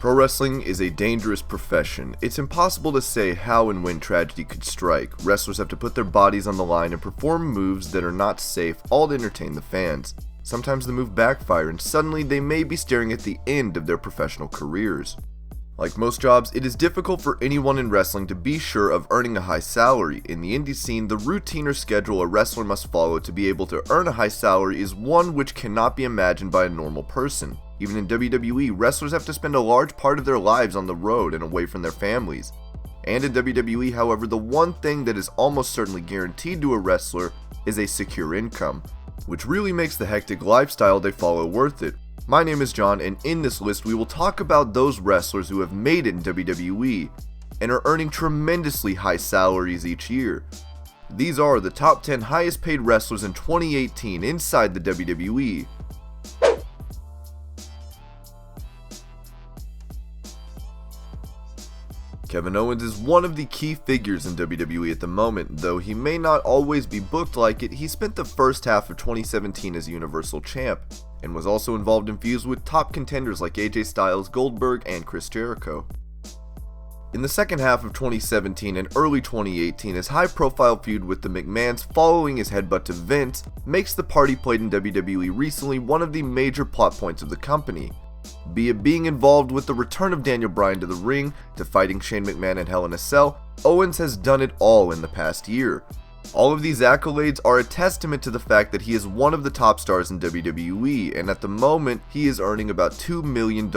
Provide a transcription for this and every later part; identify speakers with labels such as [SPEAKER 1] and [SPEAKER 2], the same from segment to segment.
[SPEAKER 1] Pro wrestling is a dangerous profession. It's impossible to say how and when tragedy could strike. Wrestlers have to put their bodies on the line and perform moves that are not safe, all to entertain the fans. Sometimes the move backfire and suddenly they may be staring at the end of their professional careers. Like most jobs, it is difficult for anyone in wrestling to be sure of earning a high salary. In the indie scene, the routine or schedule a wrestler must follow to be able to earn a high salary is one which cannot be imagined by a normal person. Even in WWE, wrestlers have to spend a large part of their lives on the road and away from their families. And in WWE, however, the one thing that is almost certainly guaranteed to a wrestler is a secure income, which really makes the hectic lifestyle they follow worth it. My name is John, and in this list we will talk about those wrestlers who have made it in WWE and are earning tremendously high salaries each year. These are the top 10 highest paid wrestlers in 2018 inside the WWE. Kevin Owens is one of the key figures in WWE at the moment. Though he may not always be booked like it, he spent the first half of 2017 as Universal Champ, and was also involved in feuds with top contenders like AJ Styles, Goldberg, and Chris Jericho. In the second half of 2017 and early 2018, his high-profile feud with the McMahons following his headbutt to Vince makes the part he played in WWE recently one of the major plot points of the company. Be it being involved with the return of Daniel Bryan to the ring, to fighting Shane McMahon and Hell in a Cell, Owens has done it all in the past year. All of these accolades are a testament to the fact that he is one of the top stars in WWE, and at the moment, he is earning about $2 million.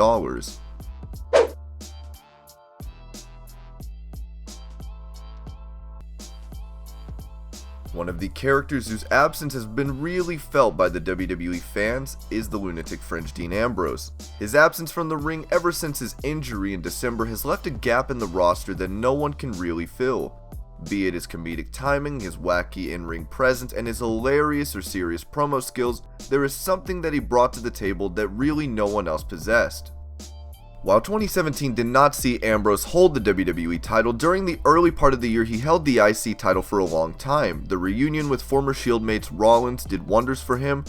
[SPEAKER 1] One of the characters whose absence has been really felt by the WWE fans is the lunatic fringe Dean Ambrose. His absence from the ring ever since his injury in December has left a gap in the roster that no one can really fill. Be it his comedic timing, his wacky in-ring presence, and his hilarious or serious promo skills, there is something that he brought to the table that really no one else possessed. While 2017 did not see Ambrose hold the WWE title, during the early part of the year he held the IC title for a long time. The reunion with former Shield mates Rollins did wonders for him.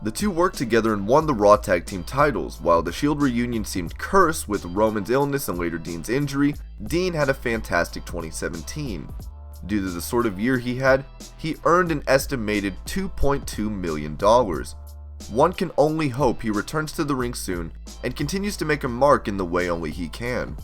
[SPEAKER 1] The two worked together and won the Raw Tag Team titles. While the Shield reunion seemed cursed with Roman's illness and later Dean's injury, Dean had a fantastic 2017. Due to the sort of year he had, he earned an estimated $2.2 million. One can only hope he returns to the ring soon and continues to make a mark in the way only he can.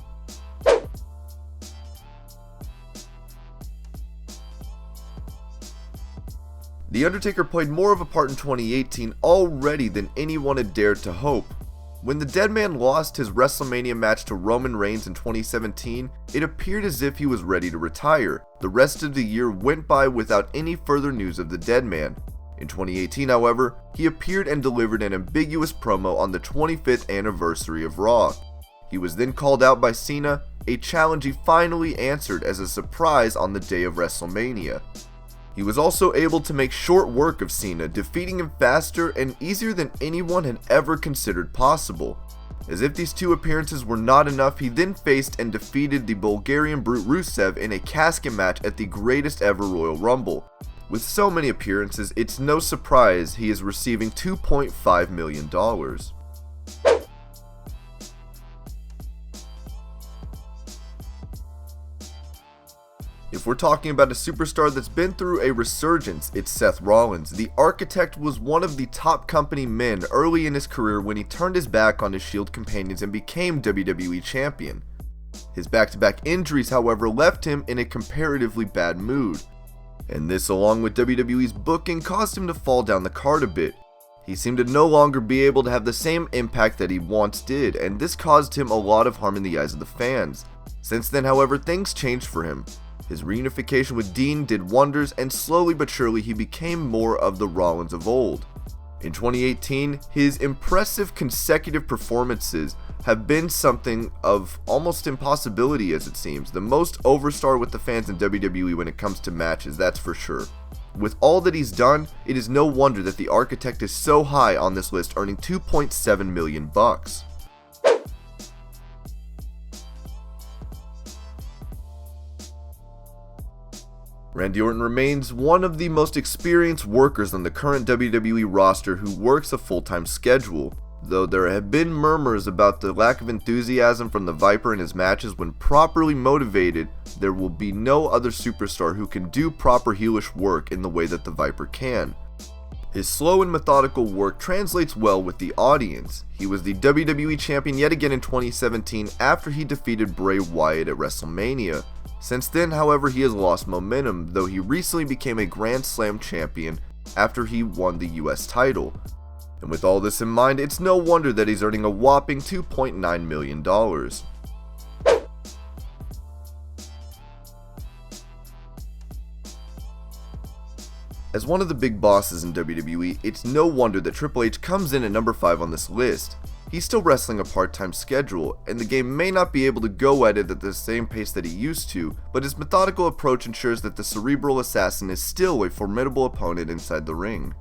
[SPEAKER 1] The Undertaker played more of a part in 2018 already than anyone had dared to hope. When the Dead Man lost his WrestleMania match to Roman Reigns in 2017, it appeared as if he was ready to retire. The rest of the year went by without any further news of the Dead Man. In 2018, however, he appeared and delivered an ambiguous promo on the 25th anniversary of Raw. He was then called out by Cena, a challenge he finally answered as a surprise on the day of WrestleMania. He was also able to make short work of Cena, defeating him faster and easier than anyone had ever considered possible. As if these two appearances were not enough, he then faced and defeated the Bulgarian Brute Rusev in a casket match at the greatest ever Royal Rumble. With so many appearances, it's no surprise he is receiving $2.5 million. If we're talking about a superstar that's been through a resurgence, it's Seth Rollins. The Architect was one of the top company men early in his career when he turned his back on his Shield companions and became WWE Champion. His back-to-back injuries, however, left him in a comparatively bad mood. And this, along with WWE's booking, caused him to fall down the card a bit. He seemed to no longer be able to have the same impact that he once did, and this caused him a lot of harm in the eyes of the fans. Since then, however, things changed for him. His reunification with Dean did wonders, and slowly but surely he became more of the Rollins of old. In 2018, his impressive consecutive performances have been something of almost impossibility, as it seems. The most overstar with the fans in WWE when it comes to matches, that's for sure. With all that he's done, it is no wonder that the Architect is so high on this list, earning $2.7 million. Randy Orton remains one of the most experienced workers on the current WWE roster who works a full-time schedule. Though there have been murmurs about the lack of enthusiasm from the Viper in his matches when properly motivated, there will be no other superstar who can do proper heelish work in the way that the Viper can. His slow and methodical work translates well with the audience. He was the WWE Champion yet again in 2017 after he defeated Bray Wyatt at WrestleMania. Since then, however, he has lost momentum, though he recently became a Grand Slam champion after he won the US title. And with all this in mind, it's no wonder that he's earning a whopping $2.9 million. As one of the big bosses in WWE, it's no wonder that Triple H comes in at number 5 on this list. He's still wrestling a part-time schedule, and the game may not be able to go at it at the same pace that he used to, but his methodical approach ensures that the cerebral assassin is still a formidable opponent inside the ring.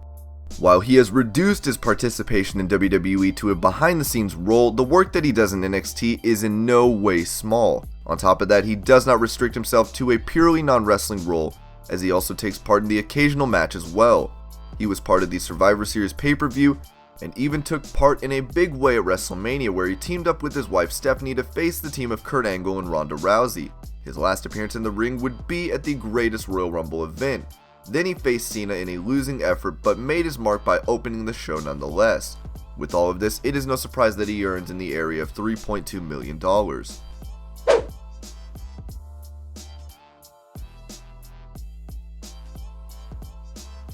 [SPEAKER 1] While he has reduced his participation in WWE to a behind-the-scenes role, the work that he does in NXT is in no way small. On top of that, he does not restrict himself to a purely non-wrestling role, as he also takes part in the occasional match as well. He was part of the Survivor Series pay-per-view, and even took part in a big way at WrestleMania, where he teamed up with his wife Stephanie to face the team of Kurt Angle and Ronda Rousey. His last appearance in the ring would be at the Greatest Royal Rumble event. Then he faced Cena in a losing effort, but made his mark by opening the show nonetheless. With all of this, it is no surprise that he earns in the area of $3.2 million.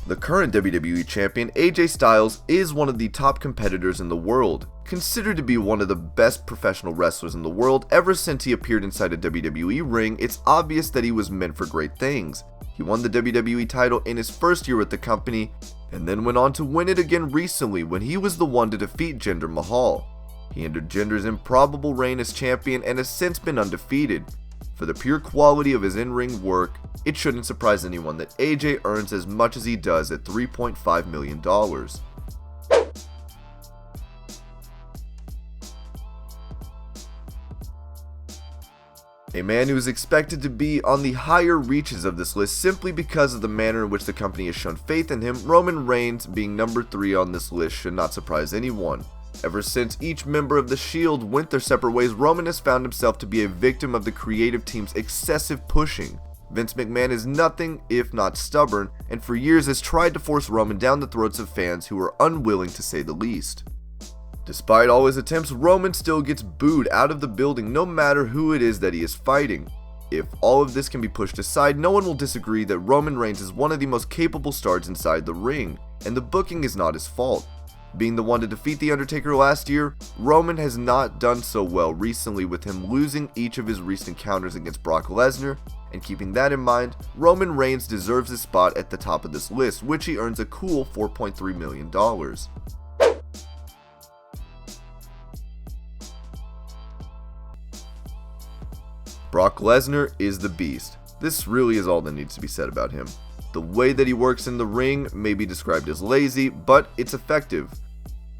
[SPEAKER 1] The current WWE Champion, AJ Styles, is one of the top competitors in the world. Considered to be one of the best professional wrestlers in the world ever since he appeared inside a WWE ring, it's obvious that he was meant for great things. He won the WWE title in his first year with the company, and then went on to win it again recently when he was the one to defeat Jinder Mahal. He ended Jinder's improbable reign as champion and has since been undefeated. For the pure quality of his in-ring work, it shouldn't surprise anyone that AJ earns as much as he does at $3.5 million. A man who is expected to be on the higher reaches of this list simply because of the manner in which the company has shown faith in him, Roman Reigns being number 3 on this list should not surprise anyone. Ever since each member of the Shield went their separate ways, Roman has found himself to be a victim of the creative team's excessive pushing. Vince McMahon is nothing if not stubborn, and for years has tried to force Roman down the throats of fans who are unwilling to say the least. Despite all his attempts, Roman still gets booed out of the building no matter who it is that he is fighting. If all of this can be pushed aside, no one will disagree that Roman Reigns is one of the most capable stars inside the ring, and the booking is not his fault. Being the one to defeat The Undertaker last year, Roman has not done so well recently, with him losing each of his recent encounters against Brock Lesnar, and keeping that in mind, Roman Reigns deserves his spot at the top of this list, which he earns a cool $4.3 million. Brock Lesnar is the beast. This really is all that needs to be said about him. The way that he works in the ring may be described as lazy, but it's effective.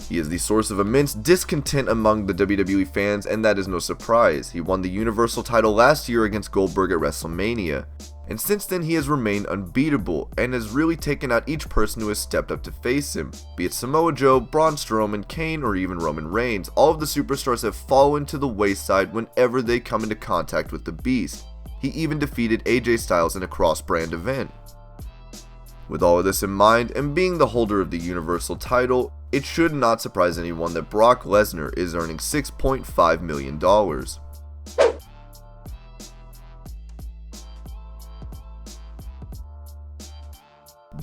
[SPEAKER 1] He is the source of immense discontent among the WWE fans, and that is no surprise. He won the Universal title last year against Goldberg at WrestleMania, and since then he has remained unbeatable and has really taken out each person who has stepped up to face him. Be it Samoa Joe, Braun Strowman, Kane, or even Roman Reigns, all of the superstars have fallen to the wayside whenever they come into contact with the Beast. He even defeated AJ Styles in a cross-brand event. With all of this in mind, and being the holder of the Universal title, it should not surprise anyone that Brock Lesnar is earning $6.5 million.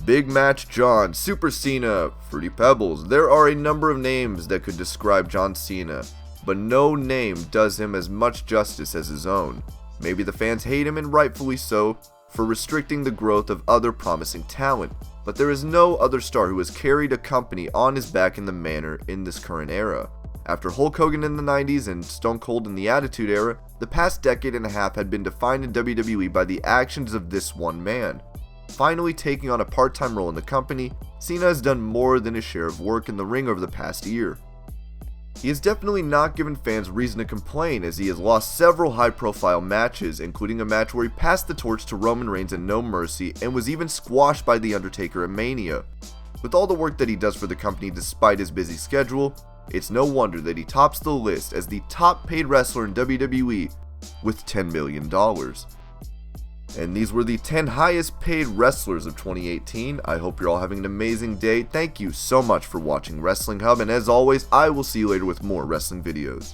[SPEAKER 1] Big Match John, Super Cena, Fruity Pebbles. There are a number of names that could describe John Cena, but no name does him as much justice as his own. Maybe the fans hate him, and rightfully so, for restricting the growth of other promising talent, but there is no other star who has carried a company on his back in the manner in this current era. After Hulk Hogan in the 90s and Stone Cold in the Attitude Era, the past decade and a half had been defined in WWE by the actions of this one man. Finally taking on a part-time role in the company, Cena has done more than his share of work in the ring over the past year. He has definitely not given fans reason to complain, as he has lost several high-profile matches, including a match where he passed the torch to Roman Reigns at No Mercy and was even squashed by The Undertaker at Mania. With all the work that he does for the company despite his busy schedule, It's no wonder that he tops the list as the top paid wrestler in WWE with $10 million. And these were the 10 highest paid wrestlers of 2018. I hope you're all having an amazing day. Thank you so much for watching Wrestling Hub, and as always, I will see you later with more wrestling videos.